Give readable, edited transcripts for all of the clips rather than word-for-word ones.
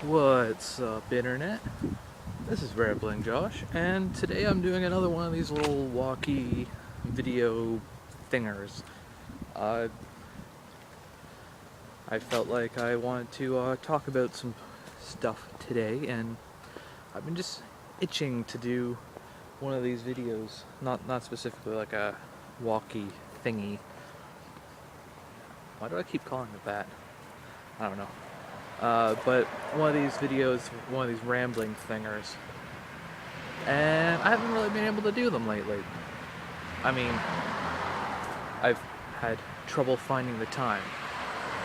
What's up, internet? This is Rambling Josh, and today I'm doing another one of these little walky video thingers. I felt like I wanted to talk about some stuff today, and I've been just itching to do one of these videos. Not specifically like a walky thingy. Why do I keep calling it that? I don't know. But one of these videos, one of these rambling thingers. And I haven't really been able to do them lately. I mean, I've had trouble finding the time.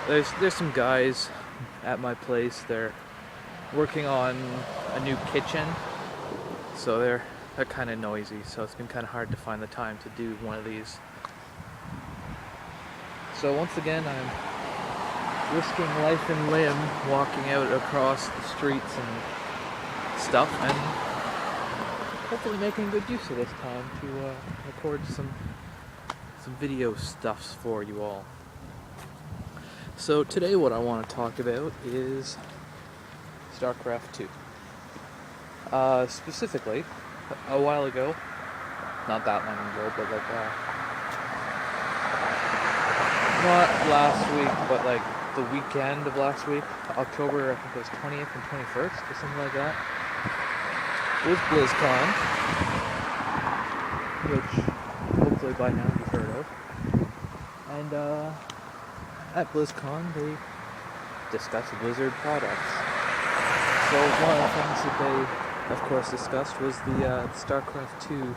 There's some guys at my place, they're working on a new kitchen, so they're kind of noisy, so it's been kind of hard to find the time to do one of these. So once again, I'm risking life and limb walking out across the streets and stuff, and hopefully making good use of this time to record some video stuffs for you all. So today what I want to talk about is Starcraft 2. Specifically, a while ago, not that long ago, but like not last week, but like the weekend of last week, October, I think it was 20th and 21st or something like that, was BlizzCon, which hopefully by now you've heard of. And at BlizzCon they discussed Blizzard products. So one of the things that they, of course, discussed was the Starcraft 2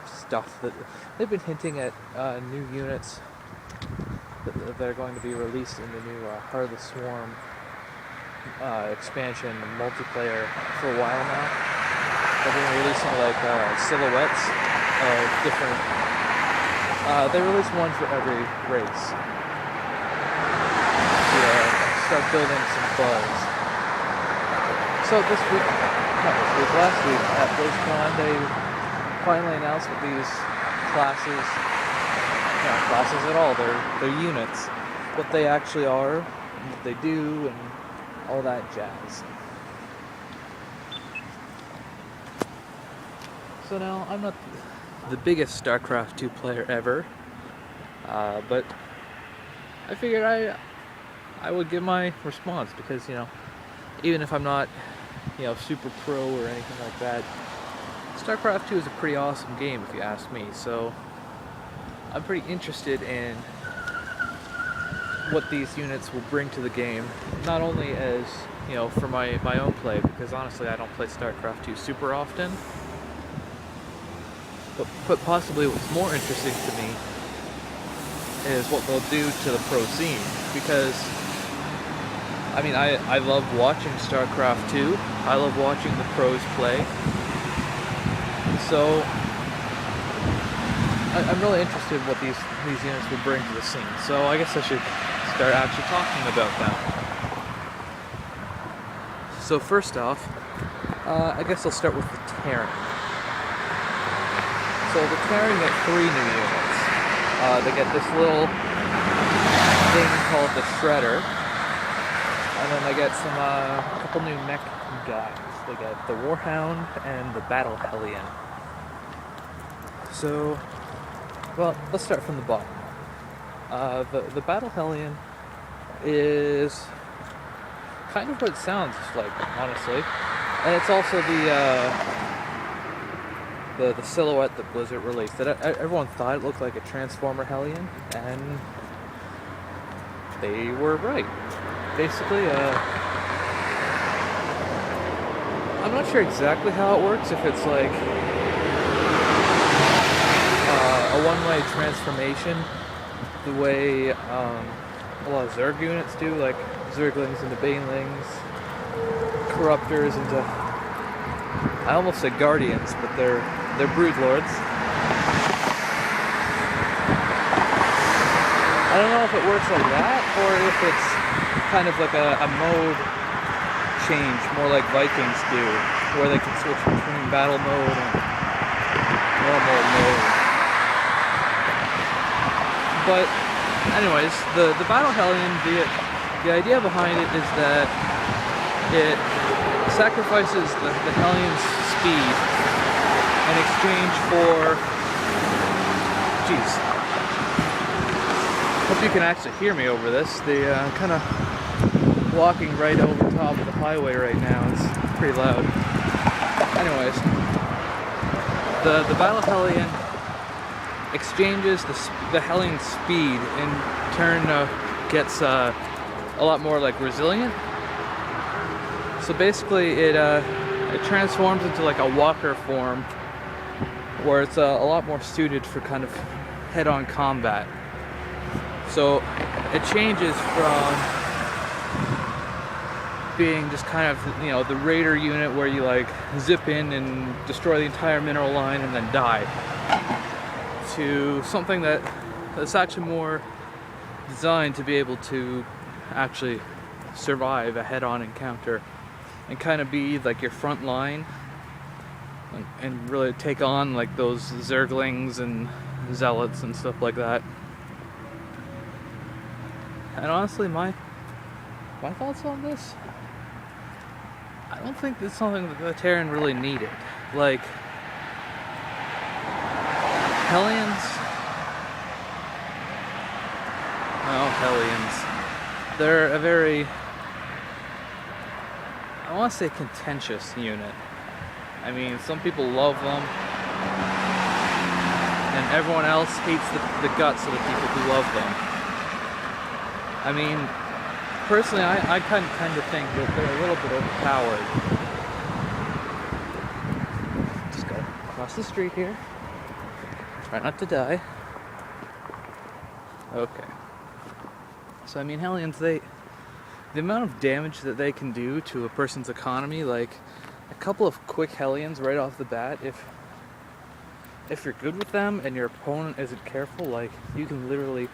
stuff that they've been hinting at new units that are going to be released in the new Heart of the Swarm expansion multiplayer for a while now. They've been releasing like silhouettes of different. They release one for every race to start building some buzz. So last week at BlizzCon, they finally announced what these classes at all, they're units, what they actually are, and what they do, and all that jazz. So now, I'm not the biggest StarCraft 2 player ever, but I figured I would give my response, because, even if I'm not, super pro or anything like that, StarCraft 2 is a pretty awesome game if you ask me, so I'm pretty interested in what these units will bring to the game, not only as, for my own play, because honestly I don't play StarCraft 2 super often, but possibly what's more interesting to me is what they'll do to the pro scene, because I mean, I love watching StarCraft 2, I love watching the pros play, so I'm really interested in what these units will bring to the scene. So I guess I should start actually talking about them. So first off, I guess I'll start with the Terran. So the Terran get 3 new units. They get this little thing called the Shredder, and then they get some couple new mech guys. They get the Warhound and the Battle Hellion. So, well, let's start from the bottom. The Battle Hellion is kind of what it sounds like, honestly, and it's also the silhouette that Blizzard released. That everyone thought it looked like a Transformer Hellion, and they were right. Basically, I'm not sure exactly how it works. If it's like a one-way transformation, the way a lot of Zerg units do, like Zerglings into Banelings, Corruptors into, I almost said Guardians, but they're Broodlords. I don't know if it works like that, or if it's kind of like a mode change, more like Vikings do, where they can switch between battle mode and normal mode. But anyways, the Battle Hellion, be it The idea behind it is that it sacrifices the Hellions' speed in exchange for... Jeez. Hope you can actually hear me over this. The kind of walking right over top of the highway right now is pretty loud. Anyways, the Battle Hellion exchanges the Hellion's speed, in turn gets a lot more like resilient. So basically it transforms into like a walker form where it's a lot more suited for kind of head-on combat. So it changes from being just kind of, you know, the raider unit where you like zip in and destroy the entire mineral line and then die, to something that's actually more designed to be able to actually survive a head-on encounter and kind of be like your front line and really take on like those zerglings and zealots and stuff like that. And honestly, my thoughts on this, I don't think it's something that the Terran really needed. Like, Hellions, they're a very, I want to say, contentious unit. I mean, some people love them, and everyone else hates the guts of the people who love them. I mean, personally, I kind of tend to think that they're a little bit overpowered. Just go across the street here. Try not to die. Okay. So I mean, Hellions, the amount of damage that they can do to a person's economy, like a couple of quick Hellions right off the bat, if you're good with them and your opponent isn't careful, like you can literally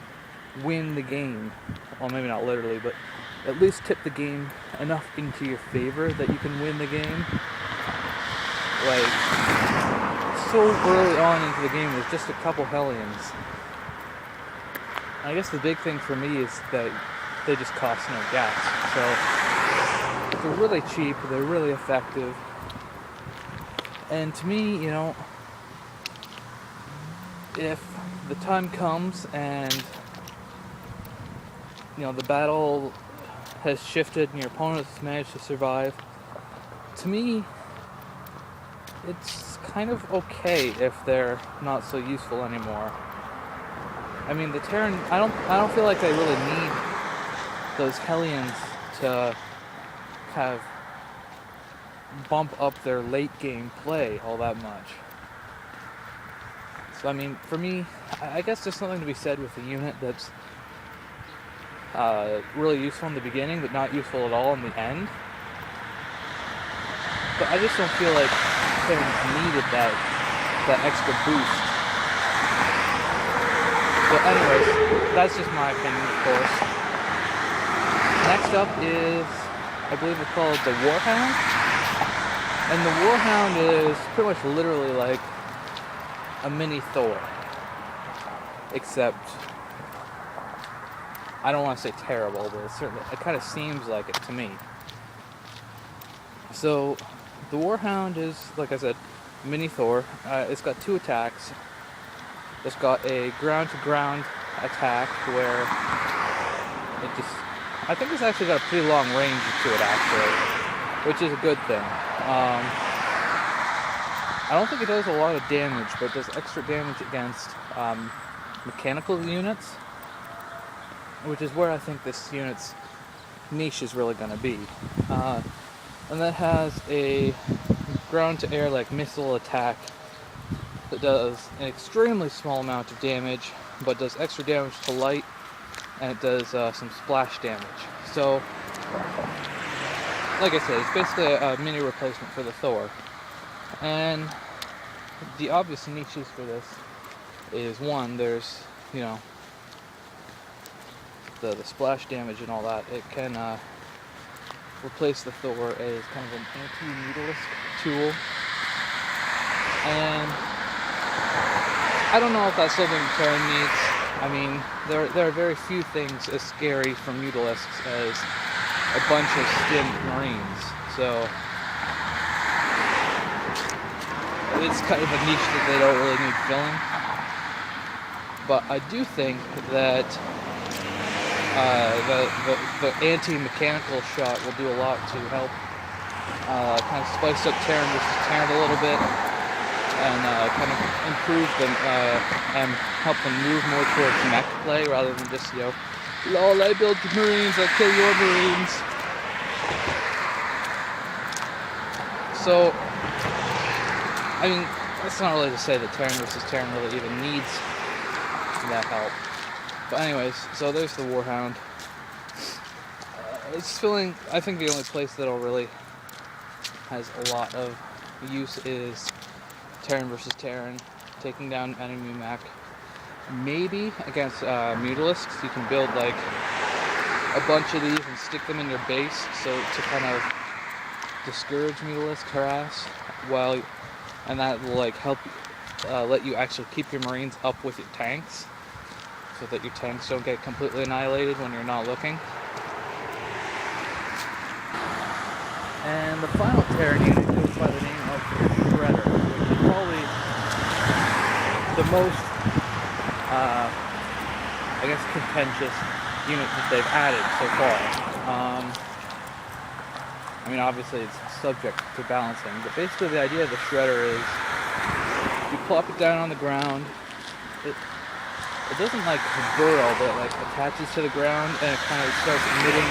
win the game. Well, maybe not literally, but at least tip the game enough into your favor that you can win the game. Like, so early on into the game with just a couple Hellions. I guess the big thing for me is that they just cost no gas. So they're really cheap, they're really effective. And to me, you know, if the time comes and, you know, the battle has shifted and your opponent has managed to survive, to me, it's kind of okay if they're not so useful anymore. I mean, the Terran, I don't feel like they really need those Hellions to kind of bump up their late game play all that much. So I mean, for me, I guess there's something to be said with a unit that's really useful in the beginning, but not useful at all in the end. But I just don't feel like Terrans needed that extra boost. But anyways, that's just my opinion, of course. Next up is, I believe it's called the Warhound. And the Warhound is pretty much literally like a mini Thor. Except, I don't want to say terrible, but it kind of seems like it to me. So, the Warhound is, like I said, mini Thor. It's got 2 attacks. It's got a ground-to-ground attack where it just... I think it's actually got a pretty long range to it, actually, which is a good thing. I don't think it does a lot of damage, but it does extra damage against mechanical units, which is where I think this unit's niche is really going to be. And that has a ground-to-air like missile attack that does an extremely small amount of damage, but does extra damage to light, and it does some splash damage. So, like I said, it's basically a mini replacement for the Thor. And the obvious niches for this is, one, there's, you know, the splash damage and all that. It can replace the Thor as kind of an anti-needleist tool. And I don't know if that's something the Terran needs. I mean, there are very few things as scary for mutalisks as a bunch of skimmed Marines. So it's kind of a niche that they don't really need filling. But I do think that the anti-mechanical shot will do a lot to help kind of spice up Terran versus Terran a little bit, and kind of improve them and help them move more towards mech play rather than just, you know, lol, I built Marines, I'll kill your Marines. So, I mean, that's not really to say that Terran versus Terran really even needs that help. But anyways, so there's the Warhound. It's filling, I think the only place that'll really has a lot of use is Terran versus Terran, taking down enemy mech. Maybe against mutalisks, you can build like a bunch of these and stick them in your base, so to kind of discourage mutalisk harass, and that will like help let you actually keep your Marines up with your tanks, so that your tanks don't get completely annihilated when you're not looking. And the final Terran unit goes by the name of Shredder, which is probably the most, I guess, contentious unit that they've added so far. I mean, obviously it's subject to balancing, but basically the idea of the Shredder is you plop it down on the ground. It doesn't like burrow, but it like attaches to the ground and it kind of starts emitting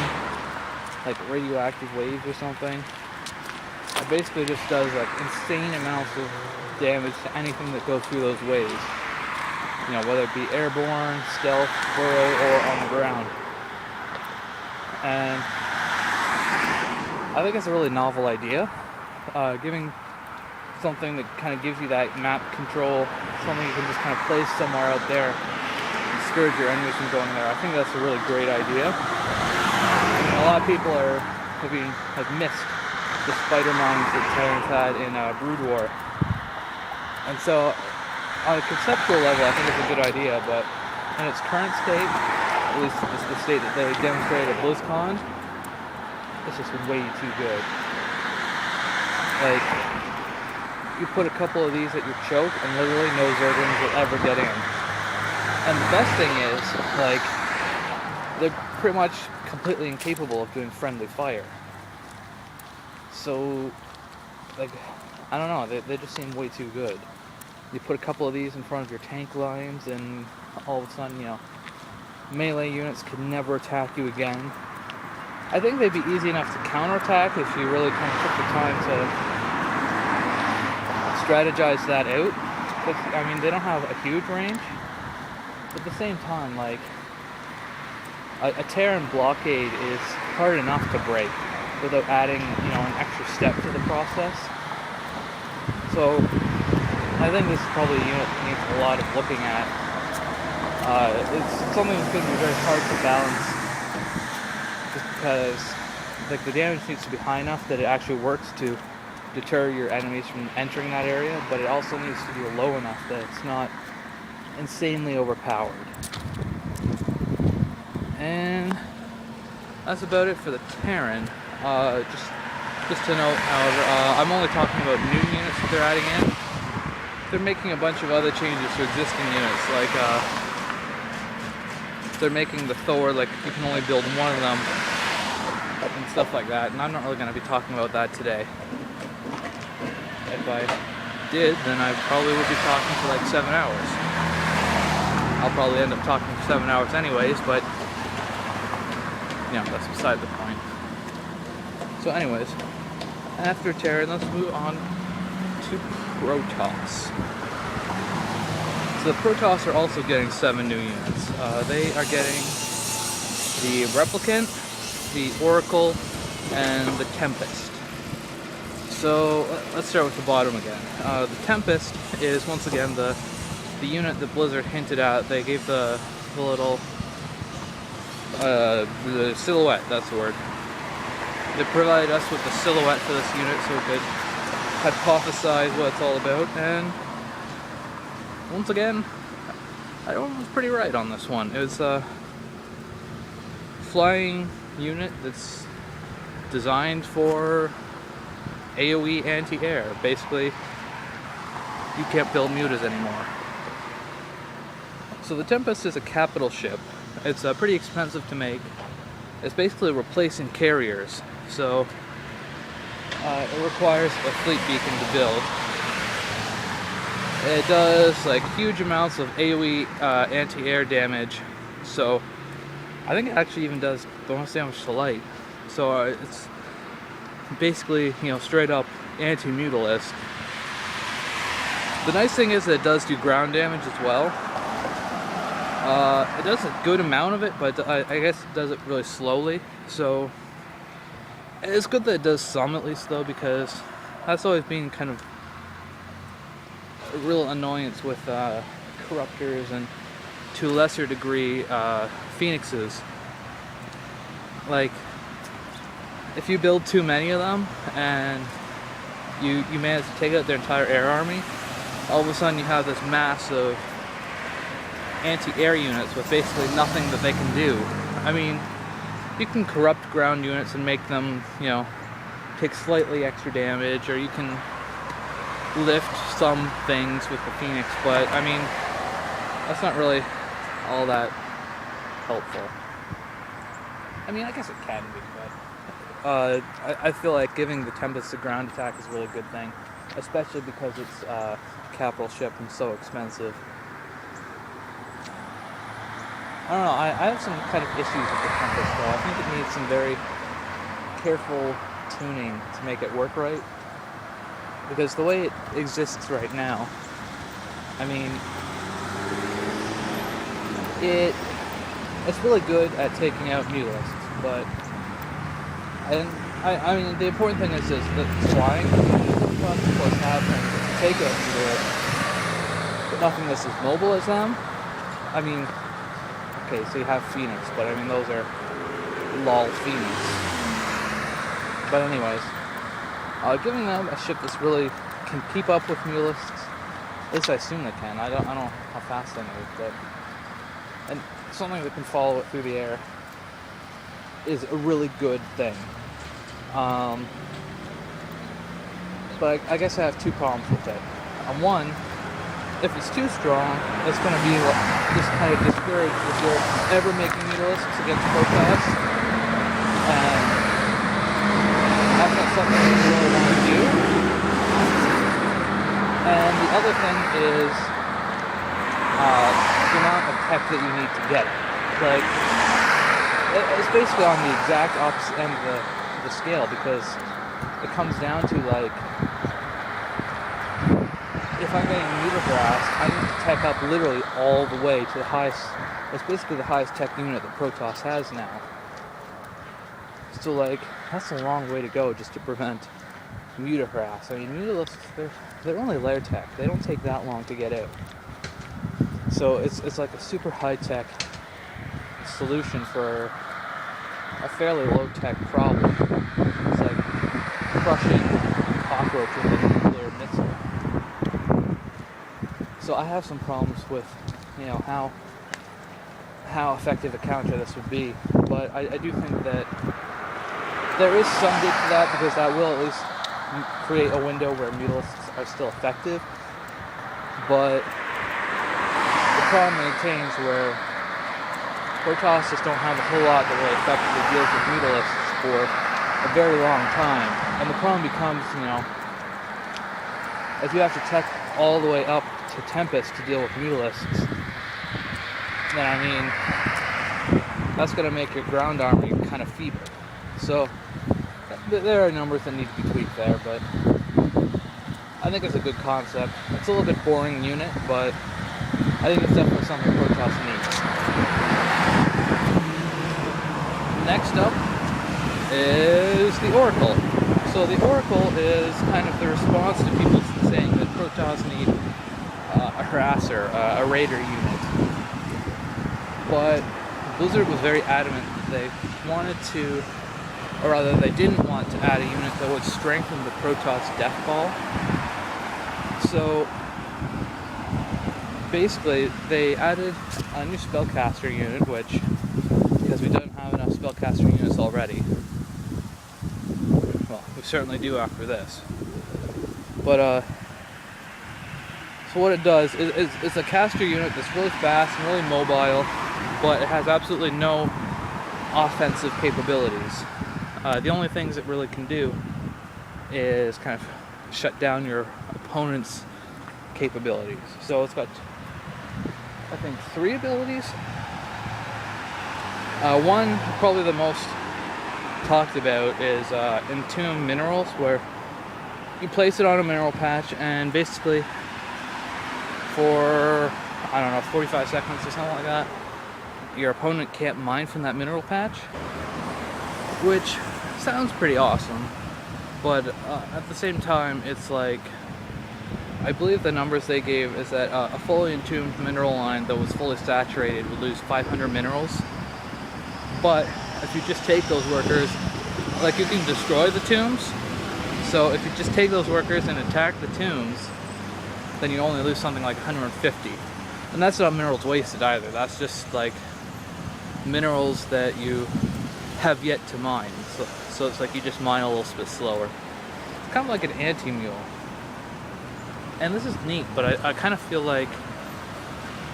like radioactive waves or something. It basically just does like insane amounts of damage to anything that goes through those waves. You know, whether it be airborne, stealth, burrow, or on the ground. And I think it's a really novel idea. Giving something that kind of gives you that map control, something you can just kind of place somewhere out there and discourage your enemies from going there. I think that's a really great idea. A lot of people have missed the spider mines that Terrans had in Brood War, and so on a conceptual level, I think it's a good idea. But in its current state, at least it's the state that they demonstrated at BlizzCon, it's just way too good. Like, you put a couple of these at your choke, and literally no Zerglings will ever get in. And the best thing is, like, they're pretty much completely incapable of doing friendly fire. So, like, I don't know, they just seem way too good. You put a couple of these in front of your tank lines, and all of a sudden, you know, melee units could never attack you again. I think they'd be easy enough to counterattack if you really kind of took the time to strategize that out. Because, I mean, they don't have a huge range, but at the same time, like, a Terran blockade is hard enough to break without adding, you know, an extra step to the process. So I think this is probably a unit that needs a lot of looking at. It's something that's going to be very hard to balance, just because like the damage needs to be high enough that it actually works to deter your enemies from entering that area, but it also needs to be low enough that it's not insanely overpowered. And that's about it for the Terran. Just to note, however, I'm only talking about new units that they're adding in. They're making a bunch of other changes to existing units, like they're making the Thor, like you can only build one of them, and stuff like that, and I'm not really going to be talking about that today. If I did, then I probably would be talking for like 7 hours. I'll probably end up talking for 7 hours anyways, but you know, that's beside the point. So anyways, after Terran, let's move on to Protoss. So the Protoss are also getting 7 new units. They are getting the Replicant, the Oracle, and the Tempest. So let's start with the bottom again. The Tempest is once again the unit that Blizzard hinted at. They gave the little the silhouette, that's the word. They provided us with the silhouette for this unit so we could hypothesize what it's all about, and once again, I was pretty right on this one. It was a flying unit that's designed for AoE anti-air. Basically, you can't build mutas anymore. So the Tempest is a capital ship. It's pretty expensive to make. It's basically replacing carriers. So it requires a fleet beacon to build. It does like huge amounts of AoE anti-air damage. So I think it actually even does bonus damage to light. So it's basically, you know, straight up anti-mutalist. The nice thing is that it does do ground damage as well. It does a good amount of it, but I guess it does it really slowly. So it's good that it does some at least, though, because that's always been kind of a real annoyance with corruptors and, to a lesser degree, phoenixes. Like, if you build too many of them and you manage to take out their entire air army, all of a sudden you have this mass of anti-air units with basically nothing that they can do. I mean, you can corrupt ground units and make them, you know, take slightly extra damage, or you can lift some things with the Phoenix, but I mean, that's not really all that helpful. I mean, I guess it can be, but I feel like giving the Tempest a ground attack is a really good thing, especially because it's a capital ship and so expensive. I don't know, I have some kind of issues with the Tempest, though. I think it needs some very careful tuning to make it work right. Because the way it exists right now, I mean, it's really good at taking out mutalists, but I mean, the important thing is that it's flying. Of course, have them take out mutalists, but nothing that's as mobile as them. I mean, okay, so you have Phoenix, but I mean, those are lol Phoenix. But anyways, giving them a ship that's really can keep up with mutalists, at least I assume they can. I don't know how fast they move, but and something that can follow it through the air is a really good thing. But I guess I have two problems with it. One, if it's too strong, it's going to be just kind of discourage the guild from ever making mutalists against Roadhouse. And that's not something you really want to do. And the other thing is the amount of tech that you need to get it. Like, it's basically on the exact opposite end of the scale, because it comes down to, like, if I'm getting mutaharassed, I need to tech up literally all the way to the highest. It's basically the highest tech unit that Protoss has now. So, like, that's a long way to go just to prevent mutaharass. I mean, mutalisks, they're only layer tech. They don't take that long to get out. So it's like a super high tech solution for a fairly low tech problem. It's like crushing a cockroach with a nuclear missile. So I have some problems with, you know, how effective a counter this would be. But I do think that there is some good to that, because that will at least create a window where mutalisks are still effective. But the problem maintains where Protoss just don't have a whole lot that really effectively deals with mutalisks for a very long time. And the problem becomes, you know, if you have to tech all the way up to Tempest to deal with mutalisks, then I mean, that's going to make your ground army kind of feeble. So there are numbers that need to be tweaked there, but I think it's a good concept. It's a little bit boring unit, but I think it's definitely something Protoss needs. Next up is the Oracle. So the Oracle is kind of the response to people saying that Protoss need a harasser, a raider unit. But Blizzard was very adamant that they wanted to, or rather they didn't want to add a unit that would strengthen the Protoss death ball. So basically they added a new spellcaster unit, which, because we don't have enough spellcaster units already, well, we certainly do after this. But so what it does is it's a caster unit that's really fast and really mobile, but it has absolutely no offensive capabilities. The only things it really can do is kind of shut down your opponent's capabilities. So it's got, I think, 3 abilities. One, probably the most talked about, is Entomb Minerals, where you place it on a mineral patch and basically for, I don't know, 45 seconds or something like that, your opponent can't mine from that mineral patch, which sounds pretty awesome, but at the same time, it's like, I believe the numbers they gave is that a fully entombed mineral line that was fully saturated would lose 500 minerals. But if you just take those workers, like, you can destroy the tombs. So if you just take those workers and attack the tombs, then you only lose something like 150. And that's not minerals wasted either. That's just like minerals that you have yet to mine. So it's like you just mine a little bit slower. It's kind of like an anti-mule. And this is neat, but I kind of feel like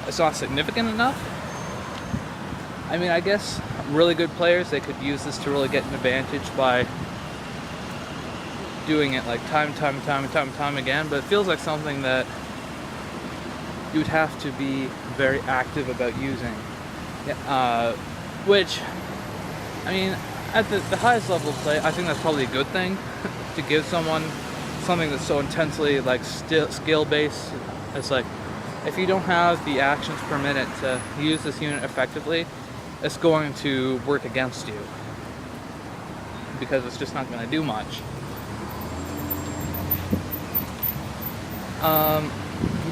it's not significant enough. I mean, I guess really good players, they could use this to really get an advantage by doing it like time again, but it feels like something that you would have to be very active about using. Which, I mean, at the highest level of play, I think that's probably a good thing to give someone something that's so intensely like skill based. It's like, if you don't have the actions per minute to use this unit effectively, it's going to work against you because it's just not going to do much.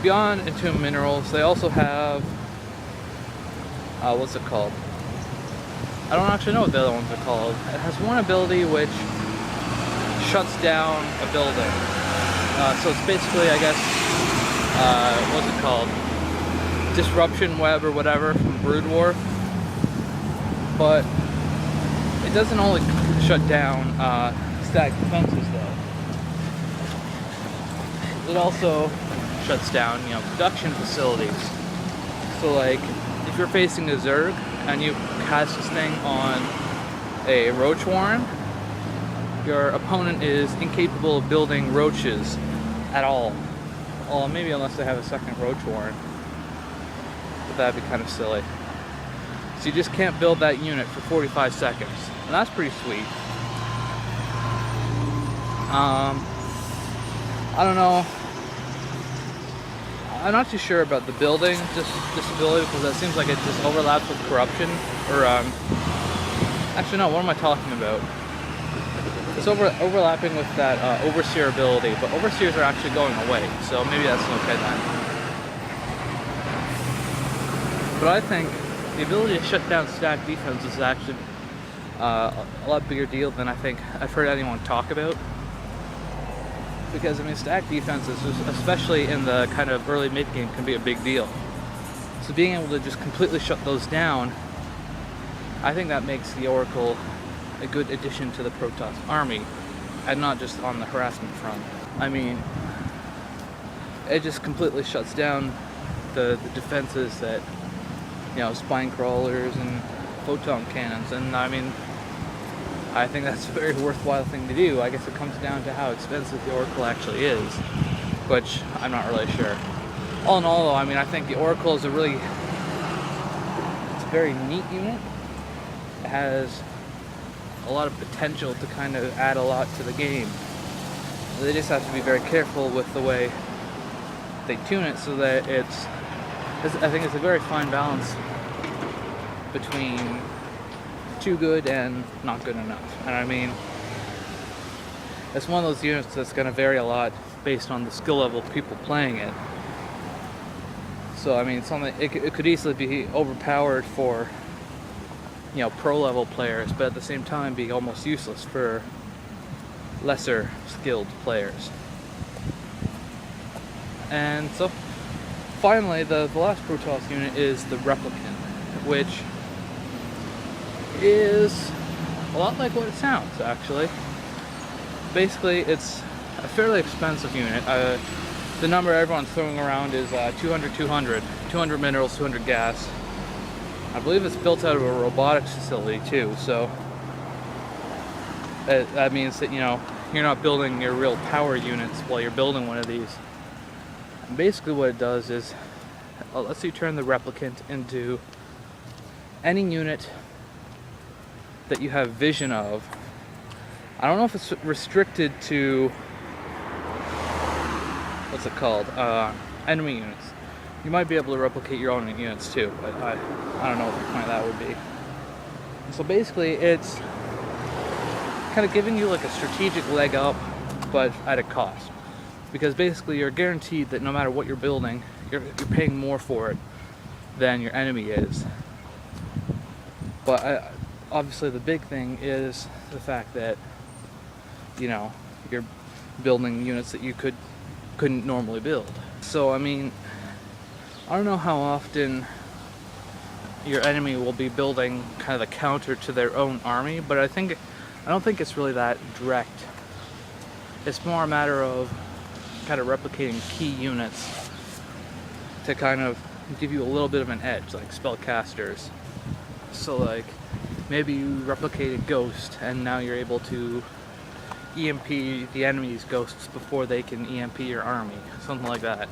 Beyond Entombed Minerals, they also have what's it called? I don't actually know what the other ones are called. It has one ability which shuts down a building. So it's basically, I guess, what's it called? Disruption Web or whatever from Brood War. But it doesn't only shut down static defenses though. It also shuts down, production facilities. So like, if you're facing a Zerg and you cast this thing on a Roach Warren, your opponent is incapable of building roaches at all. Well, maybe unless they have a second Roach Warren. But that'd be kind of silly. So you just can't build that unit for 45 seconds. And that's pretty sweet. I don't know. I'm not too sure about the building disability, because that seems like it just overlaps with corruption. Or, actually no, what am I talking about? It's overlapping with that Overseer ability, but Overseers are actually going away, so maybe that's okay then. But I think the ability to shut down stack defense is actually a lot bigger deal than I think I've heard anyone talk about. Because, I mean, stack defenses, especially in the kind of early mid-game, can be a big deal. So being able to just completely shut those down, I think that makes the Oracle a good addition to the Protoss army, and not just on the harassment front. I mean, it just completely shuts down the defenses that, spine crawlers and photon cannons, and I mean, I think that's a very worthwhile thing to do. I guess it comes down to how expensive the Oracle actually is, which I'm not really sure. All in all, though, I mean, I think the Oracle is it's a very neat unit. It has a lot of potential to kind of add a lot to the game. They just have to be very careful with the way they tune it, so that I think it's a very fine balance between too good and not good enough. And I mean, it's one of those units that's going to vary a lot based on the skill level of people playing it. So I mean, it could easily be overpowered for pro level players, but at the same time be almost useless for lesser skilled players. And so finally, the last Roadhouse unit is the Replicant, which is a lot like what it sounds, actually. Basically, it's a fairly expensive unit. The number everyone's throwing around is 200 minerals, 200 gas. I believe it's built out of a robotics facility too, so that means that, you know, you're not building your real power units while you're building one of these. And basically what it does is it lets you turn the Replicant into any unit that you have vision of. I don't know if it's restricted to, what's it called, enemy units. You might be able to replicate your own units too, but I don't know what the point of that would be. So basically it's kind of giving you like a strategic leg up, but at a cost. Because basically you're guaranteed that no matter what you're building, you're paying more for it than your enemy is. But obviously the big thing is the fact that, you know, you're building units that you couldn't normally build. So I mean, I don't know how often your enemy will be building kind of a counter to their own army, but I don't think it's really that direct. It's more a matter of kind of replicating key units to kind of give you a little bit of an edge, like spellcasters. So like maybe you replicate a ghost and now you're able to EMP the enemy's ghosts before they can EMP your army, something like that.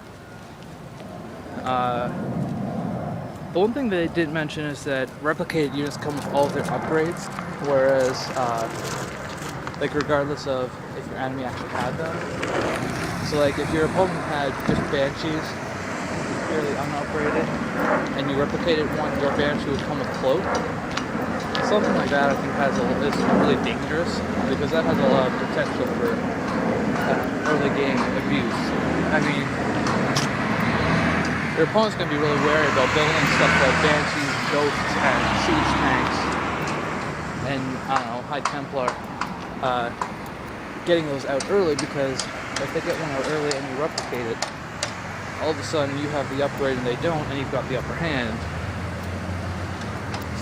The one thing they didn't mention is that replicated units come with all of their upgrades, whereas like regardless of if your enemy actually had them. So like if your opponent had just Banshees, fairly unupgraded, and you replicated one, your Banshee would come with Cloak. Something like that I think is really dangerous, because that has a lot of potential for early game abuse. I mean, your opponent's going to be really wary about building stuff like Banshees, Ghosts, and Siege Tanks, and, I don't know, High Templar, getting those out early, because if they get one out early and you replicate it, all of a sudden you have the upgrade and they don't, and you've got the upper hand.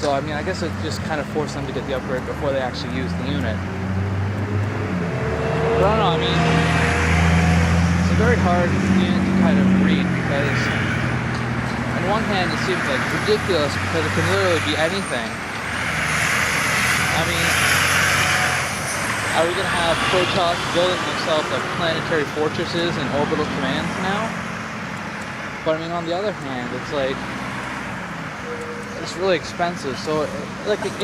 So, I mean, I guess it just kind of forced them to get the upgrade before they actually use the unit. But I don't know, I mean, it's a very hard unit to kind of read, because on one hand it seems like ridiculous because it can literally be anything. I mean, are we going to have Protoss building themselves like planetary fortresses and orbital commands now? But I mean, on the other hand, it's like, it's really expensive, so it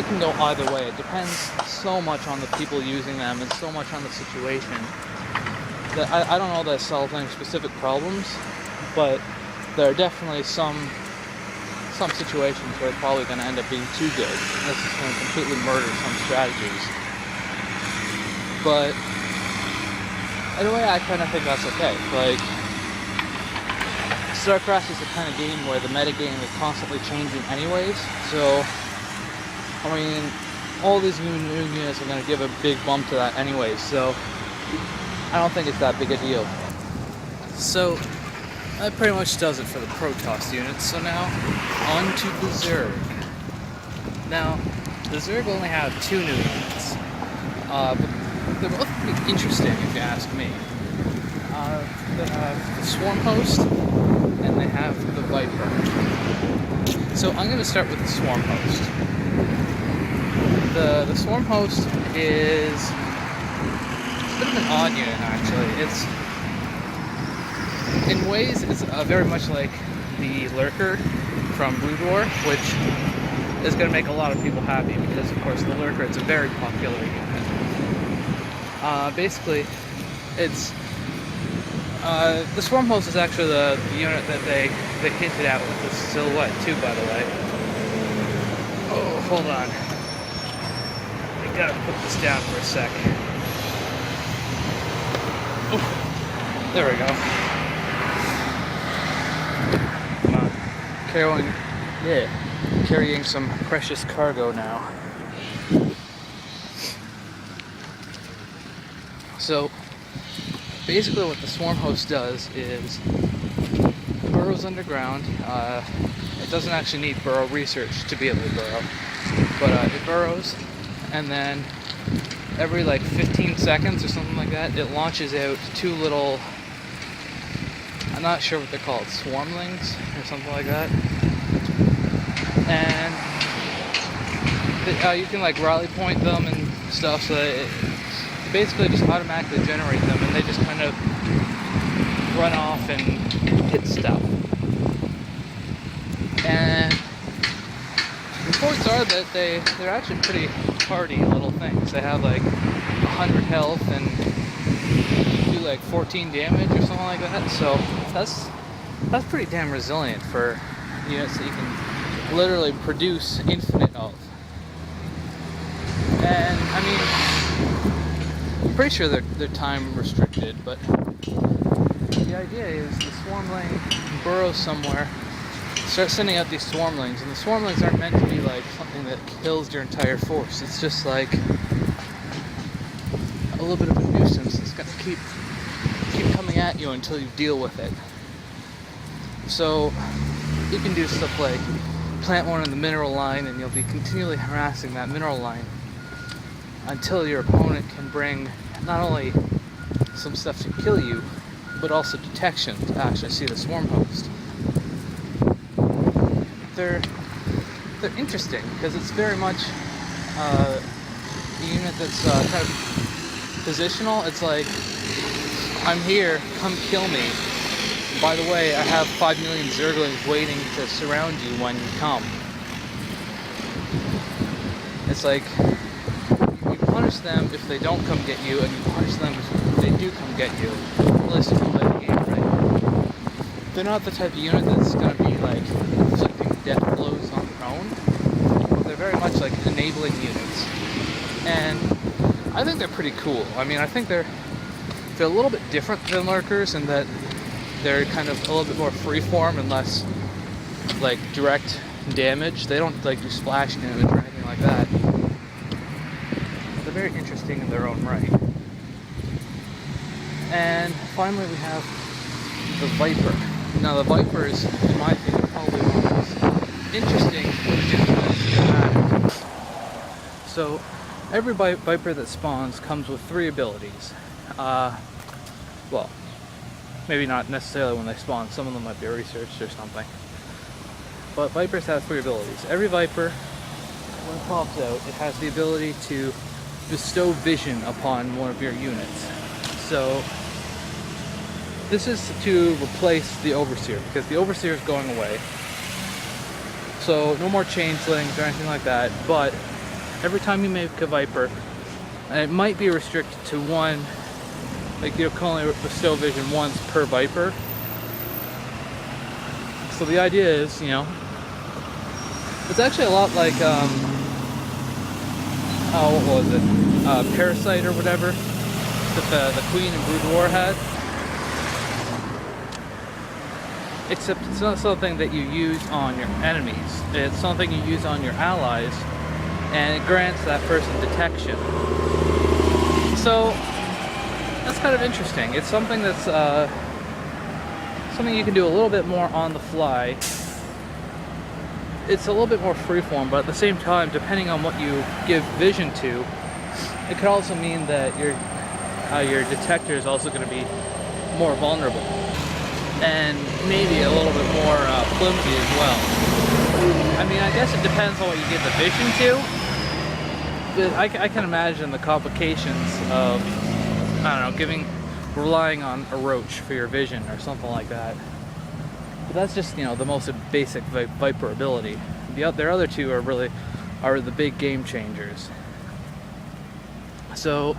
can go either way. It depends so much on the people using them and so much on the situation that I don't know that it solves any specific problems, but there are definitely some situations where it's probably going to end up being too good, and this is going to completely murder some strategies. But in a way, I kind of think that's okay. Like, Starcraft is the kind of game where the metagame is constantly changing anyways, so, I mean, all these new units are going to give a big bump to that anyways, so I don't think it's that big a deal. So, that pretty much does it for the Protoss units, so now, on to the Zerg. Now, the Zerg only have 2 new units, but they're both pretty interesting if you ask me. They have the Swarm Host, and they have the Viper. So I'm going to start with the Swarm Host. The Swarm Host is a bit of an odd unit, actually. In ways, it's very much like the Lurker from Brood War, which is going to make a lot of people happy, because, of course, the Lurker is a very popular unit. Basically, it's the Swarm Host is actually the unit that they hinted at with the silhouette too, by the way. Oh, hold on. I gotta put this down for a sec. Oh, there we go. Come on. Carrying some precious cargo now. So, basically what the Swarm Host does is burrows burrows underground. It doesn't actually need burrow research to be able to burrow, but it burrows, and then every like 15 seconds or something like that, it launches out two little, I'm not sure what they're called, swarmlings or something like that. And you can like rally point them and stuff, so that it basically just automatically generate them, and they just kind of run off and hit stuff. And reports are that they're actually pretty hardy little things. They have like 100 health and do like 14 damage or something like that. So that's pretty damn resilient for units that you can literally produce infinite of. And I mean, I'm pretty sure they're time restricted, but the idea is the swarmling burrows somewhere, start sending out these swarmlings, and the swarmlings aren't meant to be like something that kills your entire force. It's just like a little bit of a nuisance that's gonna keep coming at you until you deal with it. So you can do stuff like plant one in the mineral line, and you'll be continually harassing that mineral line until your opponent can bring not only some stuff to kill you, but also detection to actually see the swarm host. They're interesting because it's very much a unit that's kind of positional. It's like, I'm here, come kill me. By the way, I have 5 million Zerglings waiting to surround you when you come. It's like, you punish them if they don't come get you, and you punish them if they do come get you. At least if you play the game right. They're not the type of unit that's going to be like inflicting death blows on their own. They're very much like enabling units. And I think they're pretty cool. I mean, I think they're a little bit different than lurkers in that they're kind of a little bit more freeform and less like direct damage. They don't like do splash damage or anything like that. They're very interesting in their own right. And finally we have the Viper. Now the Viper is, in my opinion, probably one of the most interesting schematics. So every Viper that spawns comes with 3 abilities. Well, maybe not necessarily when they spawn. Some of them might be researched or something. But Vipers have 3 abilities. Every Viper, when it pops out, it has the ability to bestow vision upon one of your units. So this is to replace the Overseer, because the Overseer is going away. So no more changelings or anything like that, but every time you make a Viper, and it might be restricted to one, like you can only bestow vision once per Viper. So the idea is, you know, it's actually a lot like, what was it? Parasite or whatever that the Queen in Brood War had. Except it's not something that you use on your enemies. It's something you use on your allies, and it grants that person detection. So that's kind of interesting. It's something that's something you can do a little bit more on the fly. It's a little bit more freeform, but at the same time, depending on what you give vision to, it could also mean that your detector is also going to be more vulnerable, and maybe a little bit more flimsy as well. I mean, I guess it depends on what you give the vision to, but I can imagine the complications of, I don't know, relying on a roach for your vision or something like that. But that's just, you know, the most basic Viper ability. Their other 2 are the big game changers. So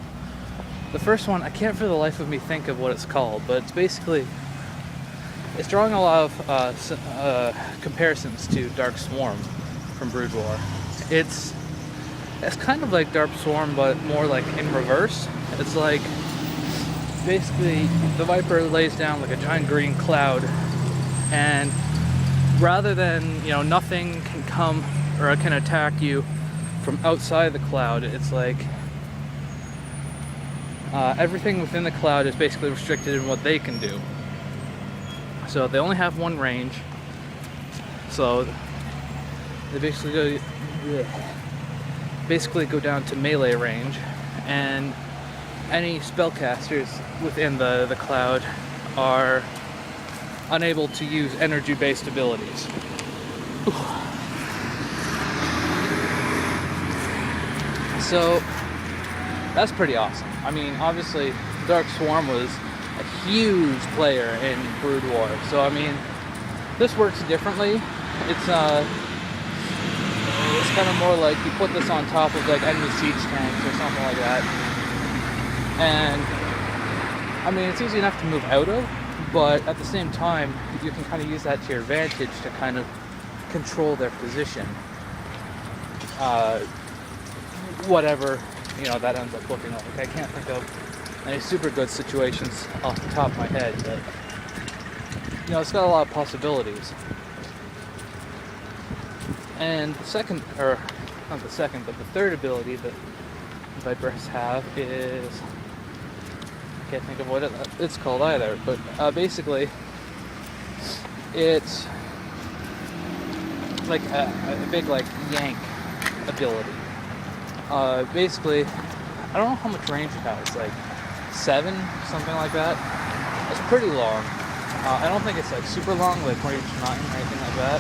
the first one, I can't for the life of me think of what it's called, but it's basically, it's drawing a lot of comparisons to Dark Swarm from Brood War. It's kind of like Dark Swarm, but more like in reverse. It's like, basically, the Viper lays down like a giant green cloud, and rather than, you know, nothing can come or can attack you from outside the cloud, it's like everything within the cloud is basically restricted in what they can do. So they only have one range. So they basically go down to melee range, and any spellcasters within the cloud are unable to use energy-based abilities. So that's pretty awesome. I mean, obviously Dark Swarm was a huge player in Brood War, so I mean, this works differently. It's kind of more like you put this on top of like enemy siege tanks or something like that, and I mean, it's easy enough to move out of, but at the same time you can kind of use that to your advantage to kind of control their position, whatever, you know, that ends up looking like. I can't think of any super good situations off the top of my head, but you know, it's got a lot of possibilities. And the second, or not the second, but the third ability that Vipers have is, I can't think of what it's called either, but basically it's like a big like yank ability. Basically, I don't know how much range it has, like 7, something like that. It's pretty long. I don't think it's like super long, like range 9 or anything like that.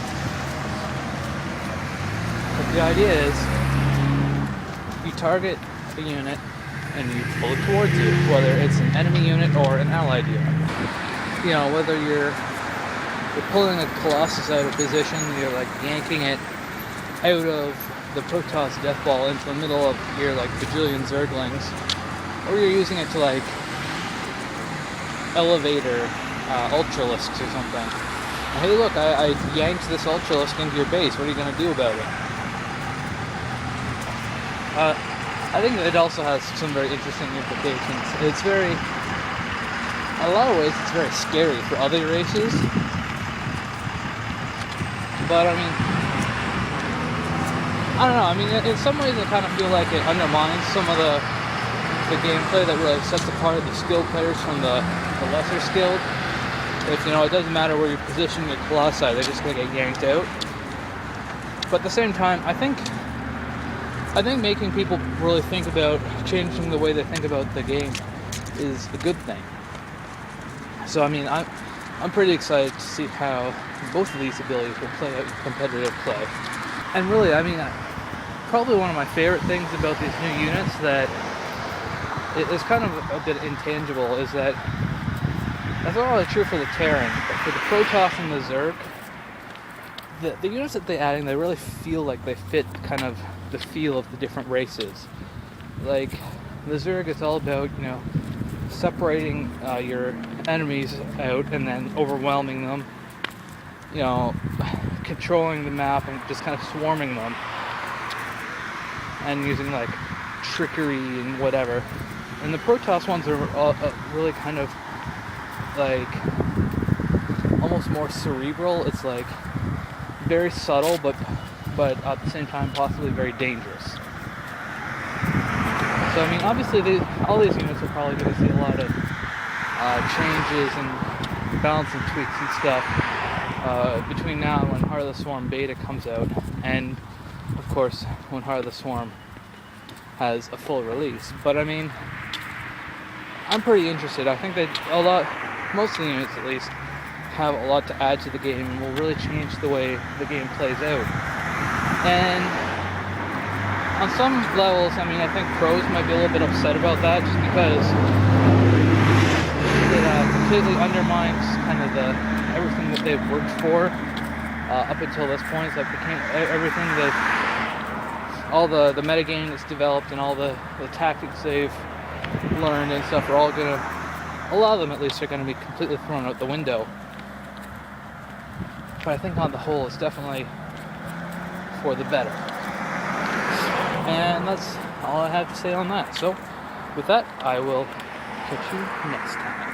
But the idea is, you target a unit and you pull it towards you, whether it's an enemy unit or an allied unit. You know, whether you're pulling a Colossus out of position, you're like yanking it out of the Protoss Death Ball into the middle of your like bajillion Zerglings, or you're using it to like elevator Ultralisks or something. Hey look, I yanked this Ultralisk into your base, what are you going to do about it? I think it also has some very interesting implications. It's very, in a lot of ways, it's very scary for other races. But I mean, I don't know. I mean, in some ways, I kind of feel like it undermines some of the gameplay that really sets apart the skilled players from the lesser skilled. If, you know, it doesn't matter where you position your Colossi, they're just going to get yanked out. But at the same time, I think making people really think about changing the way they think about the game is a good thing. So I mean, I'm pretty excited to see how both of these abilities will play out in competitive play. And really, I mean, probably one of my favorite things about these new units that is kind of a bit intangible is that that's not really true for the Terran, but for the Protoss and the Zerg, the units that they're adding, they really feel like they fit kind of the feel of the different races. Like, the Zerg is all about, you know, separating your enemies out and then overwhelming them, you know, controlling the map and just kind of swarming them and using like trickery and whatever. And the Protoss ones are really kind of like almost more cerebral. It's like very subtle, but at the same time possibly very dangerous. So I mean, obviously all these units are probably going to see a lot of changes and balance and tweaks and stuff between now and when Heart of the Swarm Beta comes out, and of course when Heart of the Swarm has a full release. But I mean, I'm pretty interested. I think that most of the units at least, have a lot to add to the game and will really change the way the game plays out. And on some levels, I mean, I think pros might be a little bit upset about that, just because it completely undermines kind of everything that they've worked for up until this point. It's like everything that all the metagame that's developed and all the tactics they've learned and stuff are all gonna, a lot of them at least, are gonna be completely thrown out the window. But I think on the whole, it's definitely for the better. And that's all I have to say on that. So, with that, I will catch you next time.